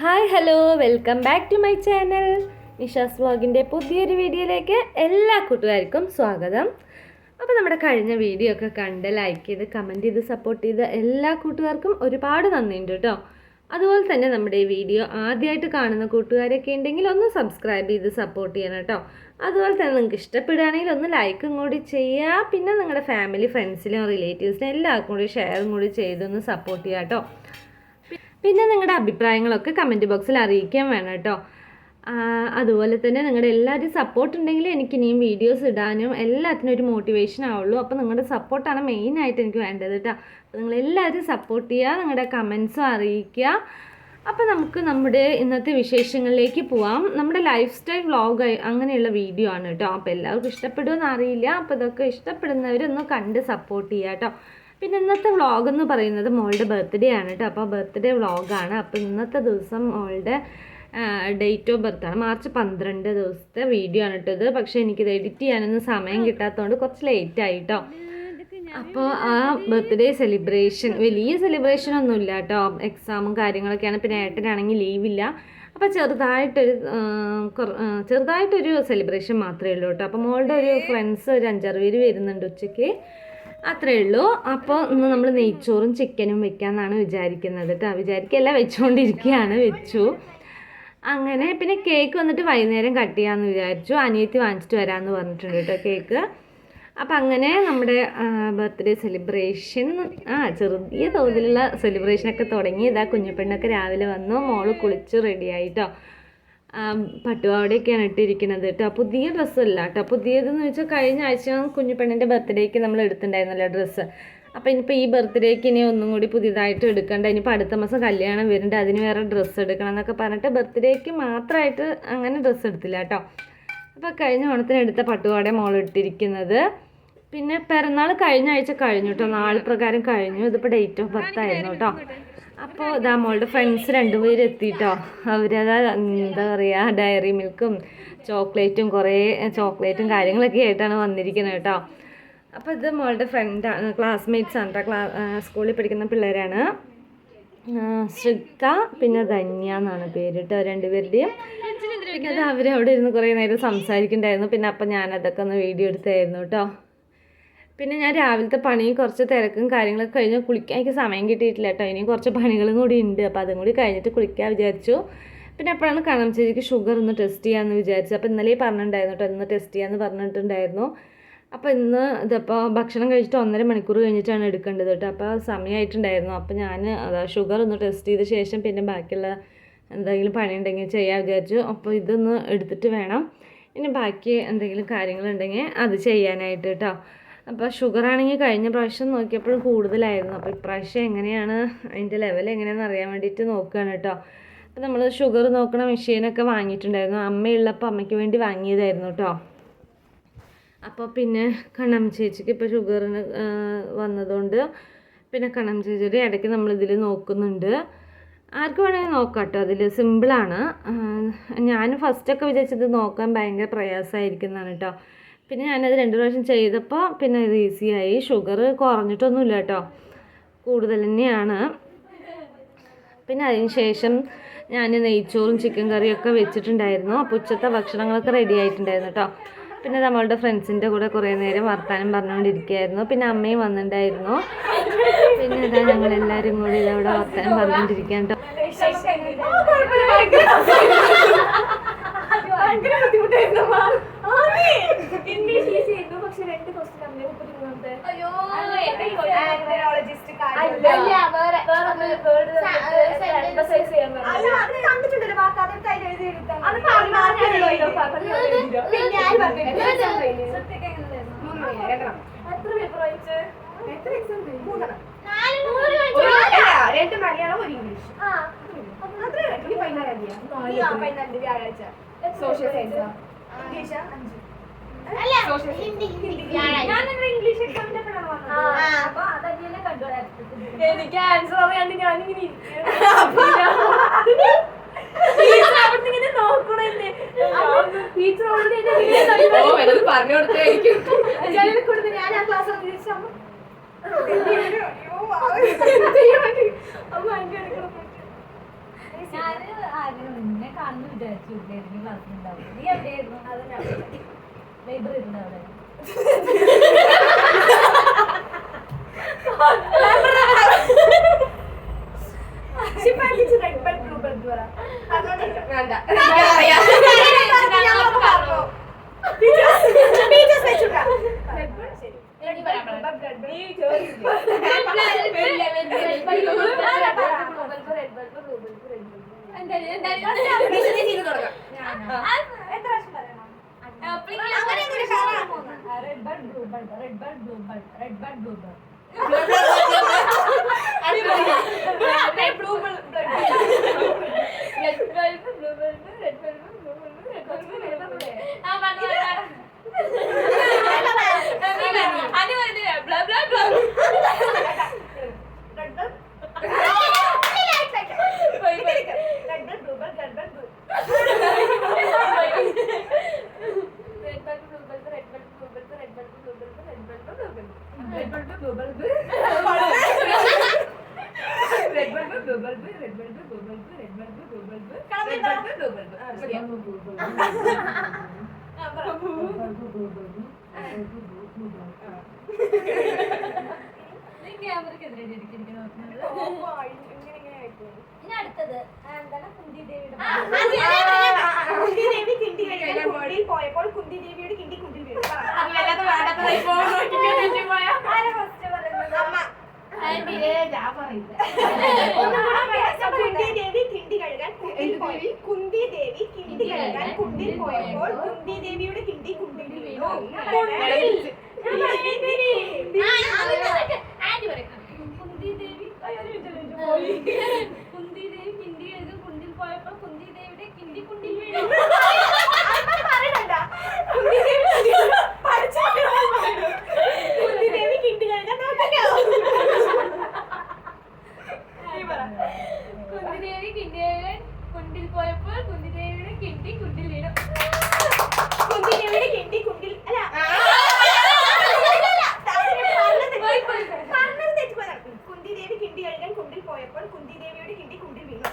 Hi hello welcome back to my channel. Nisha's വ്ളോഗിൻ്റെ പുതിയൊരു വീഡിയോയിലേക്ക് എല്ലാ കൂട്ടുകാർക്കും സ്വാഗതം. അപ്പോൾ നമ്മുടെ കഴിഞ്ഞ വീഡിയോ ഒക്കെ കണ്ട് ലൈക്ക് ചെയ്ത് കമൻറ്റ് ചെയ്ത് സപ്പോർട്ട് ചെയ്ത എല്ലാ കൂട്ടുകാർക്കും ഒരുപാട് നന്ദിയുണ്ട് കേട്ടോ. അതുപോലെ തന്നെ നമ്മുടെ ഈ വീഡിയോ ആദ്യമായിട്ട് കാണുന്ന കൂട്ടുകാരൊക്കെ ഉണ്ടെങ്കിൽ ഒന്ന് സബ്സ്ക്രൈബ് ചെയ്ത് സപ്പോർട്ട് ചെയ്യണം കേട്ടോ. അതുപോലെ തന്നെ നിങ്ങൾക്ക് ഇഷ്ടപ്പെടുകയാണെങ്കിൽ ഒന്ന് ലൈക്കും കൂടി ചെയ്യുക. പിന്നെ നിങ്ങളുടെ ഫാമിലി ഫ്രണ്ട്സിലും റിലേറ്റീവ്സിനും എല്ലാവർക്കും കൂടി ഷെയറും കൂടി ചെയ്തൊന്ന് സപ്പോർട്ട് ചെയ്യുക കേട്ടോ. പിന്നെ നിങ്ങളുടെ അഭിപ്രായങ്ങളൊക്കെ കമൻറ്റ് ബോക്സിൽ അറിയിക്കാൻ വേണം കേട്ടോ. അതുപോലെ തന്നെ നിങ്ങളുടെ എല്ലാവരും സപ്പോർട്ട് ഉണ്ടെങ്കിൽ എനിക്ക് ഇനിയും വീഡിയോസ് ഇടാനും എല്ലാത്തിനും ഒരു മോട്ടിവേഷൻ ആവുള്ളൂ. അപ്പോൾ നിങ്ങളുടെ സപ്പോർട്ടാണ് മെയിനായിട്ട് എനിക്ക് വേണ്ടത് കേട്ടോ. അപ്പോൾ നിങ്ങളെല്ലാവരും സപ്പോർട്ട് ചെയ്യുക, നിങ്ങളുടെ കമൻസും അറിയിക്കുക. അപ്പോൾ നമുക്ക് നമ്മുടെ ഇന്നത്തെ വിശേഷങ്ങളിലേക്ക് പോവാം. നമ്മുടെ ലൈഫ് സ്റ്റൈൽ വ്ളോഗ് അങ്ങനെയുള്ള വീഡിയോ ആണ് കേട്ടോ. അപ്പോൾ എല്ലാവർക്കും ഇഷ്ടപ്പെടുമെന്ന് അറിയില്ല. അപ്പോൾ ഇതൊക്കെ ഇഷ്ടപ്പെടുന്നവരൊന്ന് കണ്ട് സപ്പോർട്ട് ചെയ്യുക കേട്ടോ. പിന്നെ ഇന്നത്തെ വ്ളോഗ് എന്ന് പറയുന്നത് മോളുടെ ബർത്ത്ഡേ ആണ് കേട്ടോ. അപ്പോൾ ബർത്ത്ഡേ വ്ളോഗാണ്. അപ്പോൾ ഇന്നത്തെ ദിവസം മോളുടെ ഡേറ്റ് ഓഫ് ബർത്താണ്. മാർച്ച് 12 ദിവസത്തെ വീഡിയോ ആണ് കേട്ടോ ഇത്. പക്ഷേ എനിക്കിത് എഡിറ്റ് ചെയ്യാനൊന്നും സമയം കിട്ടാത്തതുകൊണ്ട് കുറച്ച് ലേറ്റായി കേട്ടോ. അപ്പോൾ ആ ബർത്ത്ഡേ സെലിബ്രേഷൻ വലിയ സെലിബ്രേഷൻ ഒന്നുമില്ല കേട്ടോ. എക്സാമും കാര്യങ്ങളൊക്കെയാണ്. പിന്നെ ഏട്ടനാണെങ്കിൽ ലീവില്ല. അപ്പോൾ ചെറുതായിട്ടൊരു സെലിബ്രേഷൻ മാത്രമേ ഉള്ളൂ കേട്ടോ. അപ്പോൾ മോളുടെ ഒരു ഫ്രണ്ട്സ് ഒരു 5-6 പേര് വരുന്നുണ്ട് ഉച്ചയ്ക്ക്, അത്രയേ ഉള്ളൂ. അപ്പോൾ ഇന്ന് നമ്മൾ നെയ്ച്ചോറും ചിക്കനും വെക്കാമെന്നാണ് വിചാരിക്കുന്നത് കേട്ടോ. വിചാരിക്കല്ല, വെച്ചുകൊണ്ടിരിക്കുകയാണ്. വെച്ചു അങ്ങനെ. പിന്നെ കേക്ക് വന്നിട്ട് വൈകുന്നേരം കട്ട് ചെയ്യാമെന്ന് വിചാരിച്ചു. അനിയത്തി വാങ്ങിച്ചിട്ട് വരാമെന്ന് പറഞ്ഞിട്ടുണ്ട് കേട്ടോ കേക്ക്. അപ്പം അങ്ങനെ നമ്മുടെ ബർത്ത്ഡേ സെലിബ്രേഷൻ ചെറിയ തോതിലുള്ള സെലിബ്രേഷനൊക്കെ തുടങ്ങി. ഇതാ കുഞ്ഞുപെണ്ണൊക്കെ രാവിലെ വന്നു. മോള് കുളിച്ച് റെഡിയായിട്ടോ. പട്ടുപാവാടയൊക്കെയാണ് ഇട്ടിരിക്കുന്നത് കേട്ടോ. പുതിയ ഡ്രസ്സല്ല കേട്ടോ. പുതിയതെന്ന് വെച്ചാൽ കഴിഞ്ഞ ആഴ്ച കുഞ്ഞുപെണ്ണിൻ്റെ ബർത്ത്ഡേക്ക് നമ്മൾ എടുത്തിട്ടുണ്ടായിരുന്നല്ലോ ഡ്രസ്സ്. അപ്പോൾ ഇനിയിപ്പോൾ ഈ ബർത്ത്ഡേക്ക് ഇനി ഒന്നും കൂടി പുതിയതായിട്ട് എടുക്കണ്ട. ഇനിയിപ്പോൾ അടുത്ത മാസം കല്യാണം വരുന്നുണ്ട്, അതിന് വേറെ ഡ്രസ്സ് എടുക്കണം എന്നൊക്കെ പറഞ്ഞിട്ട് ബർത്ത്ഡേക്ക് മാത്രമായിട്ട് അങ്ങനെ ഡ്രസ്സ് എടുത്തില്ല കേട്ടോ. അപ്പോൾ കഴിഞ്ഞ ഓണത്തിന് എടുത്ത പട്ടുപാവാട മോൾ ഇട്ടിരിക്കുന്നത്. പിന്നെ പിറന്നാൾ കഴിഞ്ഞ ആഴ്ച കഴിഞ്ഞു കേട്ടോ. നാൾ പ്രകാരം കഴിഞ്ഞു. ഇതിപ്പോൾ ഡേറ്റ് ഓഫ് ബർത്ത് ആയിരുന്നു കേട്ടോ. അപ്പോൾ ഇതാ മോളുടെ ഫ്രണ്ട്സ് 2 പേര് എത്തിയിട്ടോ. അവരതാ എന്താ പറയുക, ഡയറി മിൽക്കും ചോക്ലേറ്റും കുറേ ചോക്ലേറ്റും കാര്യങ്ങളൊക്കെ ആയിട്ടാണ് വന്നിരിക്കുന്നത് കേട്ടോ. അപ്പോൾ ഇത് മോളുടെ ഫ്രണ്ടാണ്, ക്ലാസ്മേറ്റ്സ് ആണ് കേട്ടോ. സ്കൂളിൽ പഠിക്കുന്ന പിള്ളേരാണ്. ശ്രദ്ധ പിന്നെ ധന്യ എന്നാണ് പേര് കേട്ടോ 2 പേരുടെയും. പിന്നെ അത് അവരവിടെ ഇരുന്ന് കുറേ നേരം സംസാരിക്കുന്നുണ്ടായിരുന്നു. പിന്നെ അപ്പം ഞാനതൊക്കെ ഒന്ന് വീഡിയോ എടുത്തായിരുന്നു കേട്ടോ. പിന്നെ ഞാൻ രാവിലത്തെ പണിയും കുറച്ച് തിരക്കും കാര്യങ്ങളൊക്കെ കഴിഞ്ഞ് കുളിക്കാൻ എനിക്ക് സമയം കിട്ടിയിട്ടില്ല കേട്ടോ. ഇനിയും കുറച്ച് പണികളും കൂടി ഉണ്ട്. അപ്പോൾ അതും കൂടി കഴിഞ്ഞിട്ട് കുളിക്കാൻ വിചാരിച്ചു. പിന്നെ അപ്പോഴാണ് കണം ചേച്ചിക്ക് ഷുഗർ ഒന്ന് ടെസ്റ്റ് ചെയ്യാമെന്ന് വിചാരിച്ചു. അപ്പോൾ ഇന്നലെ പറഞ്ഞിട്ടുണ്ടായിരുന്നു കേട്ടോ, ഇന്ന് ടെസ്റ്റ് ചെയ്യാമെന്ന് പറഞ്ഞിട്ടുണ്ടായിരുന്നു. അപ്പോൾ ഇന്ന് ഇതിപ്പോൾ ഭക്ഷണം കഴിച്ചിട്ട് 1.5 മണിക്കൂർ കഴിഞ്ഞിട്ടാണ് എടുക്കേണ്ടത് കേട്ടോ. അപ്പോൾ സമയമായിട്ടുണ്ടായിരുന്നു. അപ്പോൾ ഞാൻ ഷുഗർ ഒന്ന് ടെസ്റ്റ് ചെയ്ത ശേഷം പിന്നെ ബാക്കിയുള്ള എന്തെങ്കിലും പണി ഉണ്ടെങ്കിൽ ചെയ്യാൻ വിചാരിച്ചു. അപ്പോൾ ഇതൊന്ന് എടുത്തിട്ട് വേണം ഇനി ബാക്കി എന്തെങ്കിലും കാര്യങ്ങളുണ്ടെങ്കിൽ അത് ചെയ്യാനായിട്ട് കേട്ടോ. അപ്പോൾ ഷുഗറാണെങ്കിൽ കഴിഞ്ഞ പ്രാവശ്യം നോക്കിയപ്പോഴും കൂടുതലായിരുന്നു. അപ്പോൾ ഇപ്രാവശ്യം എങ്ങനെയാണ് അതിൻ്റെ ലെവൽ എങ്ങനെയാണെന്ന് അറിയാൻ വേണ്ടിയിട്ട് നോക്കുകയാണ് കേട്ടോ. അപ്പോൾ നമ്മൾ ഷുഗർ നോക്കണ മെഷീനൊക്കെ വാങ്ങിയിട്ടുണ്ടായിരുന്നു. അമ്മയുള്ളപ്പോൾ അമ്മയ്ക്ക് വേണ്ടി വാങ്ങിയതായിരുന്നു കേട്ടോ. അപ്പോൾ പിന്നെ കണ്ണം ചേച്ചിക്ക് ഇപ്പോൾ ഷുഗറിന് വന്നതുകൊണ്ട് പിന്നെ കണ്ണം ചേച്ചിയുടെ ഇടയ്ക്ക് നമ്മളിതിൽ നോക്കുന്നുണ്ട്. ആർക്ക് വേണമെങ്കിൽ നോക്കാം കേട്ടോ. അതിൽ സിമ്പിളാണ്. ഞാൻ ഫസ്റ്റൊക്കെ വിചാരിച്ചത് നോക്കാൻ ഭയങ്കര പ്രയാസമായിരിക്കുന്നതാണ് കേട്ടോ. പിന്നെ ഞാനത് 2 പ്രാവശ്യം ചെയ്തപ്പോൾ പിന്നെ ഇത് ഈസിയായി. ഷുഗർ കുറഞ്ഞിട്ടൊന്നുമില്ല കേട്ടോ, കൂടുതൽ തന്നെയാണ്. പിന്നെ അതിന് ശേഷം ഞാൻ നെയ്ച്ചോറും ചിക്കൻ കറിയൊക്കെ വെച്ചിട്ടുണ്ടായിരുന്നു. അപ്പോൾ ഉച്ചത്തെ ഭക്ഷണങ്ങളൊക്കെ റെഡി ആയിട്ടുണ്ടായിരുന്നു കേട്ടോ. പിന്നെ നമ്മളുടെ ഫ്രണ്ട്സിൻ്റെ കൂടെ കുറേ നേരം വർത്താനം പറഞ്ഞുകൊണ്ടിരിക്കുകയായിരുന്നു. പിന്നെ അമ്മയും വന്നിട്ടുണ്ടായിരുന്നു. പിന്നെ ഇതാ ഞങ്ങളെല്ലാവരും കൂടി ഇതവിടെ വർത്താനം പറഞ്ഞുകൊണ്ടിരിക്കുകയാണ് കേട്ടോ. സോഷ്യൽ സയൻസ് എനിക്ക് ആൻസർ അറിയാണ്ട് ഞാനിങ്ങനെ നോക്കണേ. ടീച്ചർ പറഞ്ഞു കൊടുത്തായിരിക്കും ഞാൻ ആ ക്ലാസ് നിന്നെ കാണുന്നു വിചാരിച്ചു ക്ലാസ്സിലുണ്ടാവും. നീ എവിടെയായിരുന്നു? ലൈബ്രറി ഉണ്ടാവിടെ. ഇനി അടുത്തത് എന്താണ് കുന്തി ദേവിയുടെ പോയപ്പോൾ കുന്തി ദേവിയുടെ കിണ്ടി കുണ്ടിൽ വീണു. കുന്തി ദേവി കിണ്ടി കഴുകാൻ കുണ്ടിൽ പോയപ്പോൾ കുന്തി ദേവിയുടെ കിണ്ടി കുണ്ടിൽ വീണു. കുന്തി ദേവി കിണ്ടി കഴുകാൻ കുണ്ടിൽ പോയപ്പോൾ കുന്തി ദേവിയുടെ കിണ്ടി കുണ്ടിൽ വീണു. കുന്തി ദേവി കിണ്ടി കഴുകാൻ കുന്തിദേവി കിണ്ടിയൻ കുണ്ടിൽ പോയപ്പോൾ കുന്തിദേവിയുടെ കിണ്ടി കുണ്ടിൽ വീണു. കുന്തിദേവിയുടെ കിണ്ടി കുണ്ടിൽ അല്ല കുന്തിദേവി കിണ്ടി കഴുകാൻ കുണ്ടിൽ പോയപ്പോൾ കുന്തിദേവിയുടെ കിണ്ടി കുണ്ടിൽ വീണു.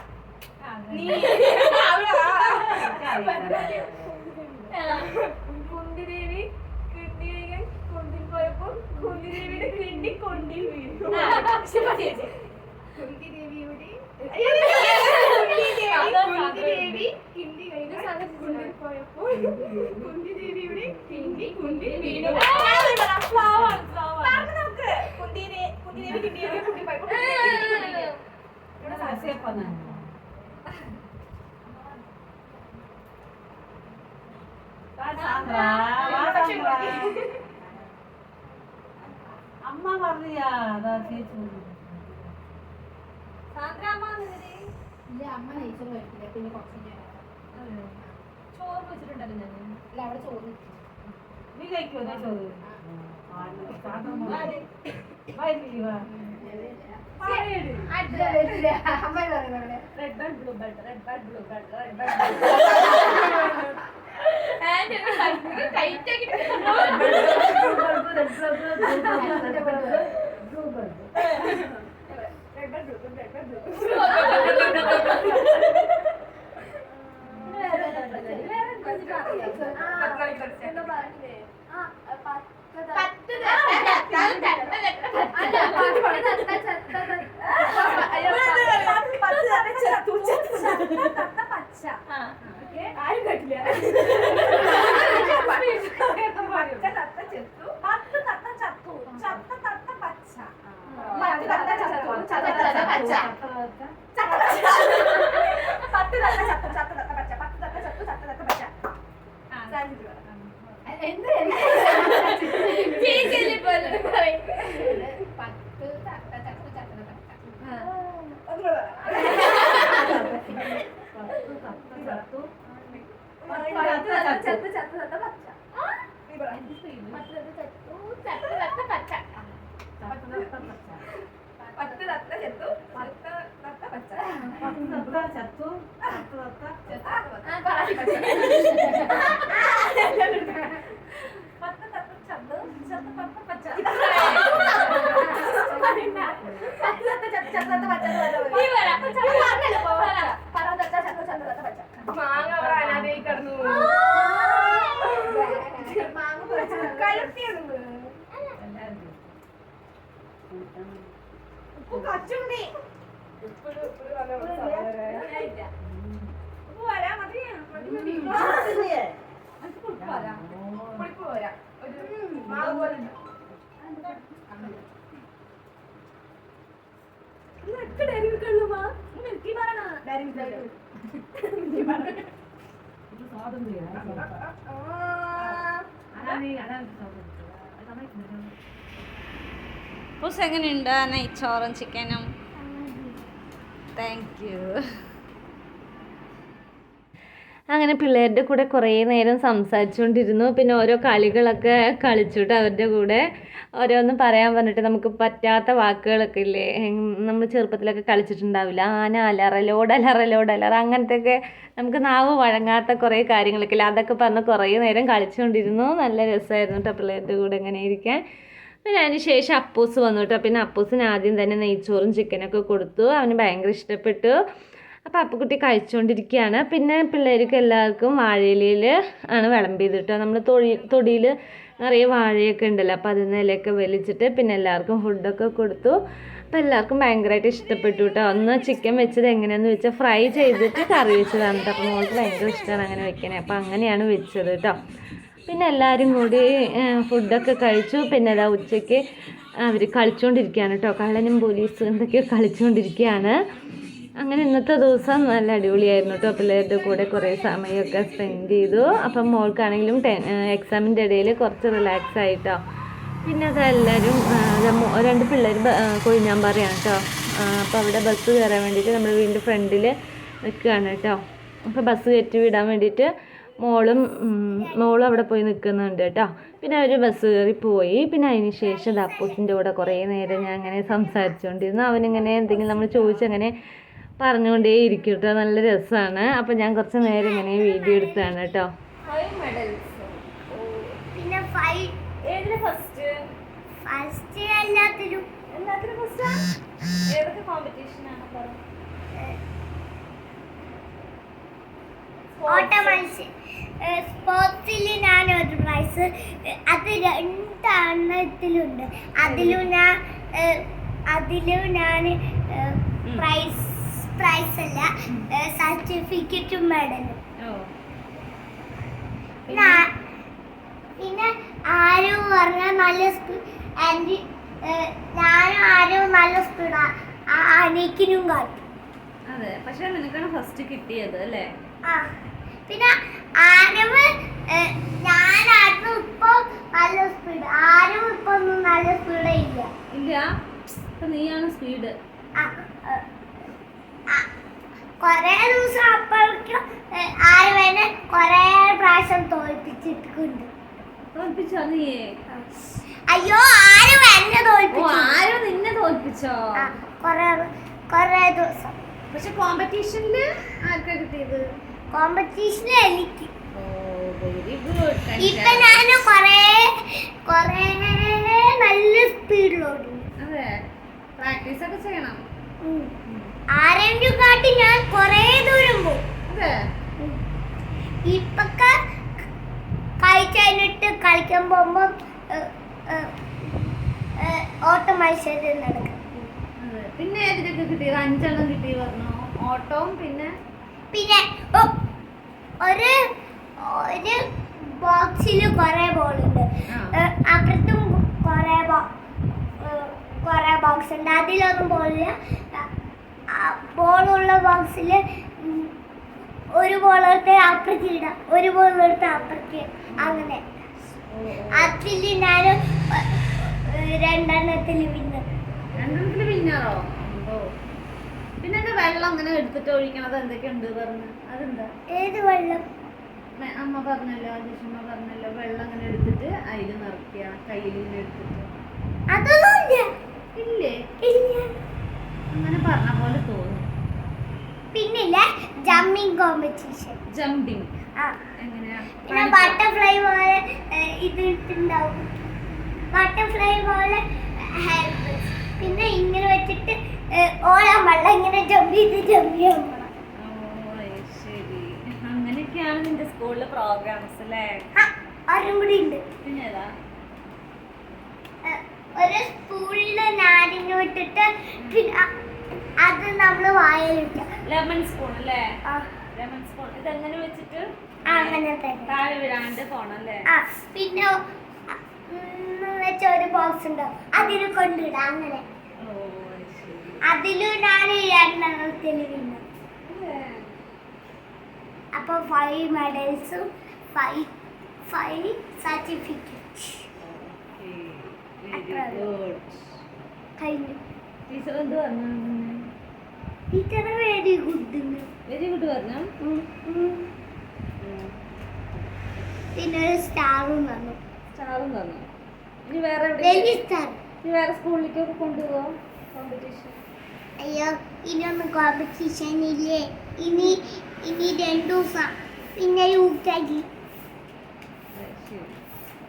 കുന്തിദേവി കിണ്ടി കഴുകാൻ കുണ്ടിൽ പോയപ്പോൾ കുന്തിദേവിയുടെ കിണ്ടി കുണ്ടിൽ വീണു. കുന്തിദേവിയുടെ കുന്തിദേവി കിണ്ടി കഴുകാൻ കുണ്ടിൽ പോയപ്പോൾ കുന്തിദേവിയുടെ കിണ്ടി കുണ്ടിൽ വീണു. കുന്തിദേവി കിണ്ടി കഴുകാൻ കുണ്ടിൽ പോയപ്പോൾ അമ്മ പറഞ്ഞാ അതാ ചേച്ചി അമ്മ നെയ്ച്ചോറ് കഴിക്കില്ല. പിന്നെ കുറച്ച് ചോറ് വെച്ചിട്ടുണ്ടല്ലോ ഞാൻ. അല്ല അവിടെ ചോറ് നീ കഴിക്കുമോ ചോറ് ആരും കേട്ടില്ല. പറ എങ്ങനെയുണ്ട് നെയ്ച്ചോറും ചിക്കനും? Thank you. അങ്ങനെ പിള്ളേരുടെ കൂടെ കുറേ നേരം സംസാരിച്ചുകൊണ്ടിരുന്നു. പിന്നെ ഓരോ കളികളൊക്കെ കളിച്ചുട്ട് അവരുടെ കൂടെ ഓരോന്നും പറയാൻ പറഞ്ഞിട്ട് നമുക്ക് പറ്റാത്ത വാക്കുകളൊക്കെ ഇല്ലേ, നമ്മൾ ചെറുപ്പത്തിലൊക്കെ കളിച്ചിട്ടുണ്ടാവില്ല, ആന അലറ, ലോഡലറ അങ്ങനത്തെയൊക്കെ നമുക്ക് നാവ് വഴങ്ങാത്ത കുറേ കാര്യങ്ങളൊക്കെ ഇല്ല, അതൊക്കെ പറഞ്ഞ് കുറേ നേരം കളിച്ചുകൊണ്ടിരുന്നു. നല്ല രസമായിരുന്നു കേട്ടോ പിള്ളേരുടെ കൂടെ ഇങ്ങനെ ഇരിക്കാൻ. പിന്നെ അതിന് ശേഷം അപ്പൂസ് വന്നു കേട്ടോ. പിന്നെ അപ്പൂസിന് ആദ്യം തന്നെ നെയ്ച്ചോറും ചിക്കനൊക്കെ കൊടുത്തു. അവന് ഭയങ്കര ഇഷ്ടപ്പെട്ടു. അപ്പോൾ അപ്പുക്കുട്ടി കഴിച്ചുകൊണ്ടിരിക്കുകയാണ്. പിന്നെ പിള്ളേർക്ക് എല്ലാവർക്കും വാഴയിലയിൽ ആണ് വിളമ്പിയത് കേട്ടോ. നമ്മൾ തൊടിയിൽ നിറയെ വാഴയൊക്കെ ഉണ്ടല്ലോ, അപ്പോൾ അതിൽ നിന്ന് ഇലയൊക്കെ വലിച്ചിട്ട് പിന്നെ എല്ലാവർക്കും ഫുഡൊക്കെ കൊടുത്തു. അപ്പോൾ എല്ലാവർക്കും ഭയങ്കരമായിട്ട് ഇഷ്ടപ്പെട്ടു കേട്ടോ. ഒന്ന് ചിക്കൻ വെച്ചത് എങ്ങനെയാണെന്ന് വെച്ചാൽ ഫ്രൈ ചെയ്തിട്ട് കറി വെച്ചതാണ് കേട്ടോ. അപ്പോൾ മോൾക്ക് ഭയങ്കര ഇഷ്ടമാണ് അങ്ങനെ വെക്കണേ. അപ്പോൾ അങ്ങനെയാണ് വെച്ചത് കേട്ടോ. പിന്നെ എല്ലാവരും കൂടി ഫുഡൊക്കെ കഴിച്ചു. പിന്നെ അതാ ഉച്ചയ്ക്ക് അവർ കളിച്ചുകൊണ്ടിരിക്കുകയാണ് കേട്ടോ. കള്ളനും പോലീസും എന്തൊക്കെയോ കളിച്ചുകൊണ്ടിരിക്കുകയാണ്. അങ്ങനെ ഇന്നത്തെ ദിവസം നല്ല അടിപൊളിയായിരുന്നു കേട്ടോ. പിള്ളേരുടെ കൂടെ കുറേ സമയമൊക്കെ സ്പെൻഡ് ചെയ്തു. അപ്പം മോൾക്കാണെങ്കിലും എക്സാമിൻ്റെ ഇടയിൽ കുറച്ച് റിലാക്സ് ആയിട്ടോ. പിന്നെ അതെല്ലാവരും 2 പിള്ളേർ കൊഴിഞ്ഞാമ്പാറയാണ് കേട്ടോ. അപ്പോൾ അവിടെ ബസ് കയറാൻ വേണ്ടിയിട്ട് നമ്മൾ വീടിൻ്റെ ഫ്രണ്ടിൽ നിൽക്കുകയാണ് കേട്ടോ. അപ്പോൾ ബസ് കയറ്റി വിടാൻ വേണ്ടിയിട്ട് മോളും അവിടെ പോയി നിൽക്കുന്നുണ്ട് കേട്ടോ. പിന്നെ അവർ ബസ് കയറി പോയി. പിന്നെ അതിന് ശേഷം അപ്പൂസിൻ്റെ കൂടെ കുറേ നേരം ഞാൻ അങ്ങനെ സംസാരിച്ചുകൊണ്ടിരുന്നു. അവനിങ്ങനെ എന്തെങ്കിലും നമ്മൾ ചോദിച്ചങ്ങനെ പറഞ്ഞുകൊണ്ടേ ഇരിക്കും കേട്ടോ. നല്ല രസമാണ്. അപ്പം ഞാൻ കുറച്ച് നേരം ഇങ്ങനെ വീഡിയോ എടുത്താണ് കേട്ടോ. 5 medals. പിന്നെ ഫസ്റ്റ് എല്ലാത്തിലും ഫസ്റ്റ് ഏതൊക്കെ കോമ്പറ്റീഷനാണ് പറഞ്ഞത്? ഓട്ട മത്സരം സ്പോർട്സിൽ ഞാൻ ഒരു പ്രൈസ്, അത് 2 എണ്ണത്തിലുണ്ട്. അതിലും ഞാൻ പ്രൈസ് അല്ല, സർട്ടിഫിക്കറ്റും മെഡലും. പിന്നെ ആരും പറഞ്ഞാൽ നല്ല സ്പീഡ്, ഞാനും ആരും നല്ല സ്പീഡാ അനീക്കിനും കാട്ടും. അതെ, പക്ഷെ നിനക്കാണ് ഫസ്റ്റ് കിട്ടിയത് അല്ലേ? ആ, പിന്നെ ആരവ് ഞാനായിരുന്നു ഇപ്പൊ നല്ല സ്പീഡ്, ആരും ഇപ്പൊ ഒന്നും നല്ല സ്പീഡ് ഇല്ല. ഇപ്പൊ നീയാണ് സ്പീഡ്. കൊറേ ദിവസം അപ്പോഴേക്കും ആര് വേണേ കൊറേ പ്രാവശ്യം തോൽപ്പിച്ചിട്ടുണ്ട്. തോൽപ്പിച്ചോ നീയെ? അയ്യോ, ആരും എന്നെ തോൽപ്പിച്ചു. ആരും നിന്നെ തോൽപ്പിച്ചോ? കൊറേ ദിവസം. പക്ഷെ കോമ്പറ്റീഷനില് ആർക്കാ കിട്ടിയത്? കോമ്പറ്റീഷനിൽ എനിക്ക്. Very good. ഇപ്പൊ ഞാൻ കൊറേ നല്ല സ്പീഡിലോടും. അതെ, പ്രാക്ടീസ് ഒക്കെ ചെയ്യണം. ആരെങ്കിലും കാട്ടി ഞാൻ കൊറേ ദൂരം പോകും. അതെ, ഇപ്പൊക്കെ കഴിച്ചതിനിട്ട് കളിക്കാൻ പോകുമ്പോ ഓട്ട മത്സരം നടക്കും. പിന്നെ ഏതിനൊക്കെ കിട്ടിയത്? 5 എണ്ണം കിട്ടി പറഞ്ഞു. ഓട്ടവും പിന്നെ ഒരു ബോക്സിൽ കൊറേ ബോളുണ്ട്, അപ്പുറത്തും കൊറേ ബോക്സ് ഉണ്ട്. അതിലൊന്നും ബോളില്ല. ബോളുള്ള ബോക്സിൽ ഒരു ബോളെടുത്ത് അപ്പുറത്ത് ഇടാം, ഒരു ബോളെടുത്ത് അപ്പുറത്ത്, അങ്ങനെ. അതിൽ ഞാൻ 2 എണ്ണത്തിൽ വിന്നറോ? പിന്നെ വെള്ളം അങ്ങനെ എടുത്തിട്ട് ഒഴിക്കണത് എന്തൊക്കെയുണ്ട് പറഞ്ഞു? അതെന്താ? ഏത് വെള്ളം? അമ്മ പറഞ്ഞല്ലോ, അമ്മ പറഞ്ഞല്ലോ, വെള്ളം അങ്ങനെ എടുത്തിട്ട് അതിൽ നിറയ്ക്കുക, കയ്യിൽ ഇങ്ങനെ എടുത്തിട്ട്. അതൊന്നുമില്ല. ഇല്ലേ? ഇല്ല. അങ്ങനെ പറഞ്ഞ പോലെ തോന്നുന്നു. പിന്നില്ല ജമ്പിങ് കോമ്പറ്റീഷൻ. ജമ്പിങ് എങ്ങനെയാ? പിന്നെ ബട്ടർഫ്ലൈ പോലെ ഇത് ഇട്ടുണ്ടാവും. ബട്ടർഫ്ലൈ പോലെ ഹെൽപ്പ്. പിന്നെ ഇങ്ങനെ വെച്ചിട്ട് ഓടാൻ വെള്ളം ഇങ്ങനെ ജമ്പ് ചെയ്യാൻ പോണം. ശരി, അങ്ങനെയൊക്കെയാണ് നിന്റെ സ്കൂളിലെ പ്രോഗ്രാംസ് അല്ലേ? ആരും കൂടി ഉണ്ട്. പിന്നെ ഒരു സ്പൂണില് നാരങ്ങ ഇട്ടിട്ട് പിന്നെ അത് നമ്മള് വായലിട്ട ലെമൺ സ്പൂൺ അല്ലേ? ലെമൺ സ്പൂൺ ഇതെങ്ങനെ വെച്ചിട്ട് അങ്ങനെ തന്നെ താഴെ വിടാണ്ട് പോണല്ലേ? പിന്നെ വെച്ച ഒരു ബോക്സ് ഉണ്ടാവും അതിൽ കൊണ്ടിടാം അങ്ങനെ. അതിലും ഞാൻ 2 വിന്നു. അപ്പൊ 5 മെഡൽസും 5 സർട്ടിഫിക്കറ്റ് കഴിഞ്ഞു. ടീച്ചർ എന്ത് പറഞ്ഞു? Teacher very good. Very good പറഞ്ഞു. പിന്നെ ഒരു സ്റ്റാറും തന്നു. സ്റ്റാറും തന്നു. ഇനി വേറെ വലിയ സ്റ്റാർ. ഇനി വേറെ സ്കൂളിലേക്കൊക്കെ കൊണ്ടുപോകാം കോമ്പറ്റീഷൻ? അയ്യോ ഇനിയൊന്നും കോമ്പറ്റീഷൻ ഇല്ലേ. ഇനി 2 ദിവസം പിന്നെ UKG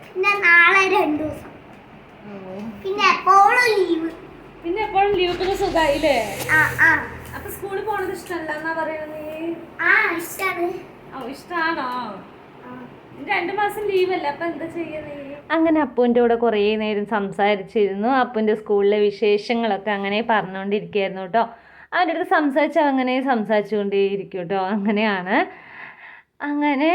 പിന്നെ നാളെ 2 ദിവസം പിന്നെ എപ്പോഴും ലീവ്. പിന്നെ എപ്പോഴും ലീവ്. പിന്നെ സുഖായില്ലേ? അപ്പൊ സ്കൂളിൽ പോണത് ഇഷ്ടമല്ല എന്നാ പറയുന്നത് നീ? ഇഷ്ടാണ്. ഇഷ്ടാണോ? 2 മാസം ലീവല്ല, അപ്പൊ എന്താ ചെയ്യുന്നത്? അങ്ങനെ അപ്പുവിൻ്റെ കൂടെ കുറേ നേരം സംസാരിച്ചിരുന്നു. അപ്പുവിൻ്റെ സ്കൂളിലെ വിശേഷങ്ങളൊക്കെ അങ്ങനെ പറഞ്ഞുകൊണ്ടിരിക്കുകയായിരുന്നു കേട്ടോ. അവൻ്റെ അടുത്ത് അങ്ങനെ സംസാരിച്ചുകൊണ്ടേയിരിക്കും കേട്ടോ. അങ്ങനെയാണ്. അങ്ങനെ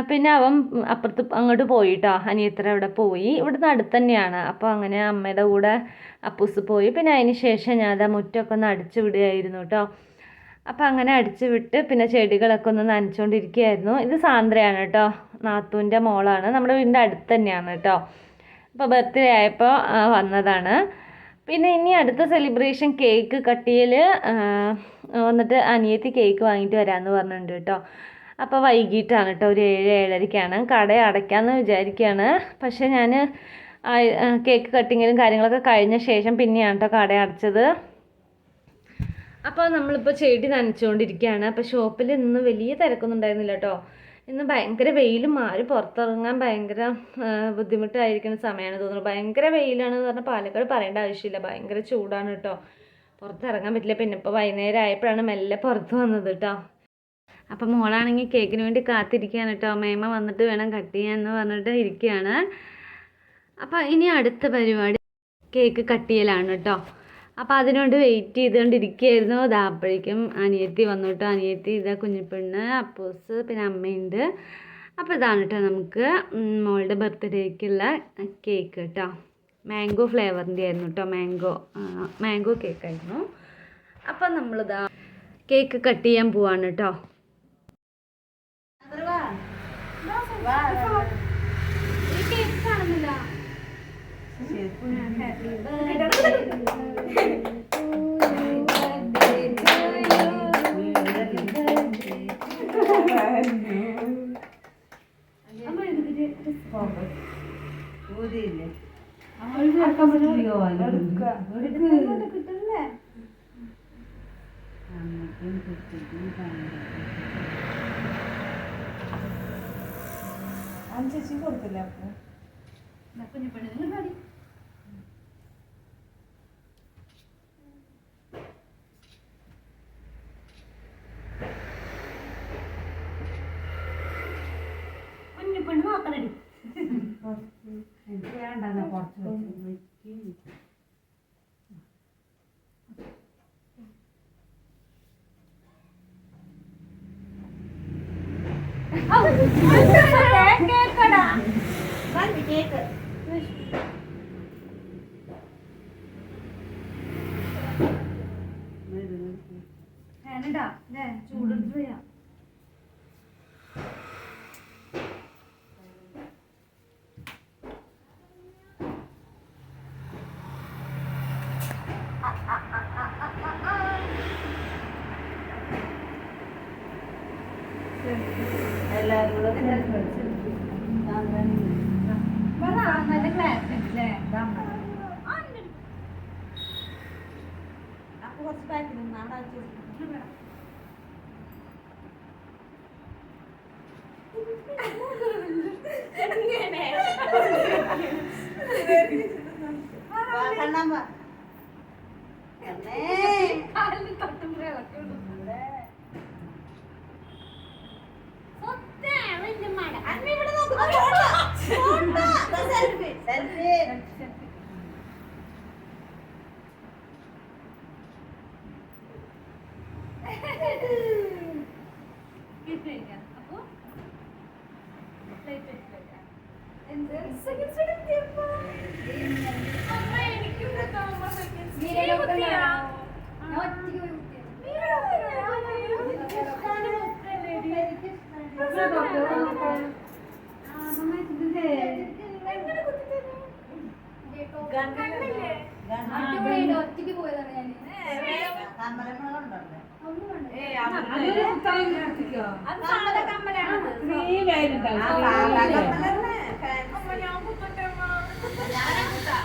പിന്നെ അവൻ അപ്പുറത്ത് അങ്ങോട്ട് പോയി കേട്ടോ. അനിയത്തര അവിടെ പോയി. ഇവിടുന്ന് അടുത്ത് തന്നെയാണ്. അപ്പോൾ അങ്ങനെ അമ്മയുടെ കൂടെ അപ്പൂസ് പോയി. പിന്നെ അതിന് ശേഷം ഞാൻ മുറ്റമൊക്കെ ഒന്ന് അടിച്ചു വിടുകയായിരുന്നു കേട്ടോ. അപ്പോൾ അങ്ങനെ അടിച്ചു വിട്ട് പിന്നെ ചെടികളൊക്കെ ഒന്ന് നനച്ചുകൊണ്ടിരിക്കുകയായിരുന്നു. ഇത് സാന്ദ്രയാണ് കേട്ടോ, നാത്തൂൻ്റെ മോളാണ്. നമ്മുടെ വീടിൻ്റെ അടുത്ത് തന്നെയാണ് കേട്ടോ. അപ്പോൾ ബർത്ത്ഡേ ആയപ്പോൾ വന്നതാണ്. പിന്നെ ഇനി അടുത്ത സെലിബ്രേഷൻ കേക്ക് കട്ടിയിൽ വന്നിട്ട് അനിയത്തി കേക്ക് വാങ്ങിയിട്ട് വരാമെന്ന് പറഞ്ഞിട്ടുണ്ട് കേട്ടോ. അപ്പോൾ വൈകിട്ടാണ് കേട്ടോ, ഒരു 7-7:30ക്കാണ്. കട അടയ്ക്കാമെന്ന് വിചാരിക്കുകയാണ്. പക്ഷേ ഞാൻ കേക്ക് കട്ടിങ്ങിലും കാര്യങ്ങളൊക്കെ കഴിഞ്ഞ ശേഷം പിന്നെയാണ് കേട്ടോ കട അടച്ചത്. അപ്പോൾ നമ്മളിപ്പോൾ ചെടി നനച്ചുകൊണ്ടിരിക്കുകയാണ്. അപ്പോൾ ഷോപ്പിൽ ഇന്ന് വലിയ തിരക്കൊന്നും ഉണ്ടായിരുന്നില്ല കേട്ടോ. ഇന്ന് ഭയങ്കര വെയിലും ആരും പുറത്തിറങ്ങാൻ ഭയങ്കര ബുദ്ധിമുട്ടായിരിക്കുന്ന സമയമാണ് തോന്നുന്നു. ഭയങ്കര വെയിലാണെന്ന് പറഞ്ഞാൽ പാലക്കാട് പറയേണ്ട ആവശ്യമില്ല, ഭയങ്കര ചൂടാണ് കേട്ടോ. പുറത്തിറങ്ങാൻ പറ്റില്ല. പിന്നെ ഇപ്പോൾ വൈകുന്നേരം ആയപ്പോഴാണ് മെല്ലെ പുറത്ത് വന്നത് കേട്ടോ. അപ്പം മോളാണെങ്കിൽ കേക്കിന് വേണ്ടി കാത്തിരിക്കുകയാണ് കേട്ടോ. മേമ വന്നിട്ട് വേണം കട്ട് ചെയ്യാമെന്ന് പറഞ്ഞിട്ട് ഇരിക്കുകയാണ്. അപ്പോൾ ഇനി അടുത്ത പരിപാടി കേക്ക് കട്ട് ചെയ്യലാണ് കേട്ടോ. അപ്പോൾ അതിനോട് വെയിറ്റ് ചെയ്തുകൊണ്ടിരിക്കുകയായിരുന്നു. അപ്പോഴേക്കും അനിയത്തി വന്നു കേട്ടോ. അനിയത്തി ഇതാ കുഞ്ഞിപ്പെണ്ണ്, അപ്പൂസ്, പിന്നെ അമ്മയുണ്ട്. അപ്പോൾ ഇതാണ് കേട്ടോ നമുക്ക് മോളുടെ ബർത്ത്ഡേക്കുള്ള കേക്ക് കേട്ടോ. മാംഗോ ഫ്ലേവറിൻ്റെ ആയിരുന്നു കേട്ടോ. മാംഗോ കേക്കായിരുന്നു. അപ്പം നമ്മളിതാ കേക്ക് കട്ട് ചെയ്യാൻ പോവാണ് കേട്ടോ. ചേച്ചി കൊടുത്തില്ല. അപ്പൊ കുഞ്ഞിപ്പെണ്ണിന് മതി. കുഞ്ഞിപ്പെണ്ണ് നോക്കണടി. എനിക്ക് വേണ്ട, കുറച്ച് കേക്ക് ഫാനിടാ അല്ലേ, ചൂടെടുത്ത് വരാം. എല്ലാവരും കൂടെ നല്ല ക്ലാസ് അല്ലേ. അപ്പൊ കുറച്ച് പാക്ക് നിന്ന് അവിടെ വെച്ച് അപ്പൊ ഒറ്റയ്ക്ക് പോയതാണ്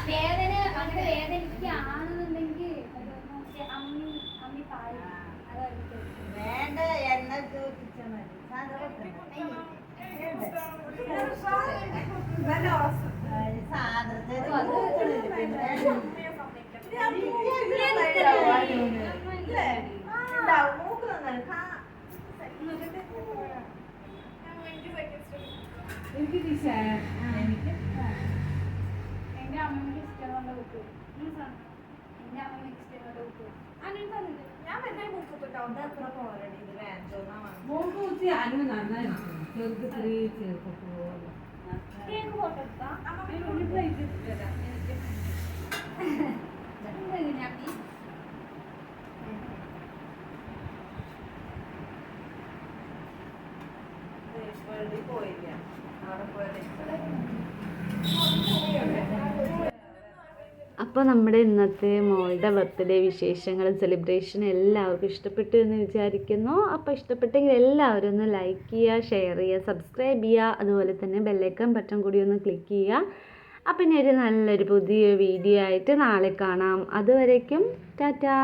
വേദന അങ്ങനെ വേദന എനിക്ക് ആണെന്നുണ്ടെങ്കിൽ അമ്മി പാല് വേണ്ട എണ്ണ ചോദിച്ചാൽ മതി എനിക്ക് എന്റെ അമ്മയ്ക്ക് ഇഷ്ടമുള്ള കുട്ടി എന്റെ അമ്മയ്ക്ക് ഇഷ്ടമുള്ള കുട്ടി ഞാൻ വെറുതെ മുക്കിട്ടോ അത്ര പോരടി ഇത് വേണ്ടോന്നാ മോൾക്ക് കുത്തി അനു നന്നായിരിക്കും ചെറുത് ചെറിയ ചേർക്കപ്പ് പോലെ കേക്ക് ഫോട്ടോ എടുത്താ ഒരു പ്ലേറ്റ് ഇട്ടുതരാം എനിക്ക് പോയില്ല അവിടെ പോയത് അപ്പോൾ നമ്മുടെ ഇന്നത്തെ മോളുടെ ബർത്ത്ഡേ വിശേഷങ്ങളും സെലിബ്രേഷനും എല്ലാവർക്കും ഇഷ്ടപ്പെട്ടു എന്ന് വിചാരിക്കുന്നു. അപ്പോൾ ഇഷ്ടപ്പെട്ടെങ്കിൽ എല്ലാവരും ഒന്ന് ലൈക്ക് ചെയ്യുക, ഷെയർ ചെയ്യുക, സബ്സ്ക്രൈബ് ചെയ്യുക, അതുപോലെ തന്നെ ബെല്ലൈക്കൺ ബട്ടൺ കൂടി ഒന്ന് ക്ലിക്ക് ചെയ്യുക. അപ്പം ഇനി ഒരു നല്ലൊരു പുതിയ വീഡിയോ ആയിട്ട് നാളെ കാണാം. അതുവരേക്കും ടാറ്റാ.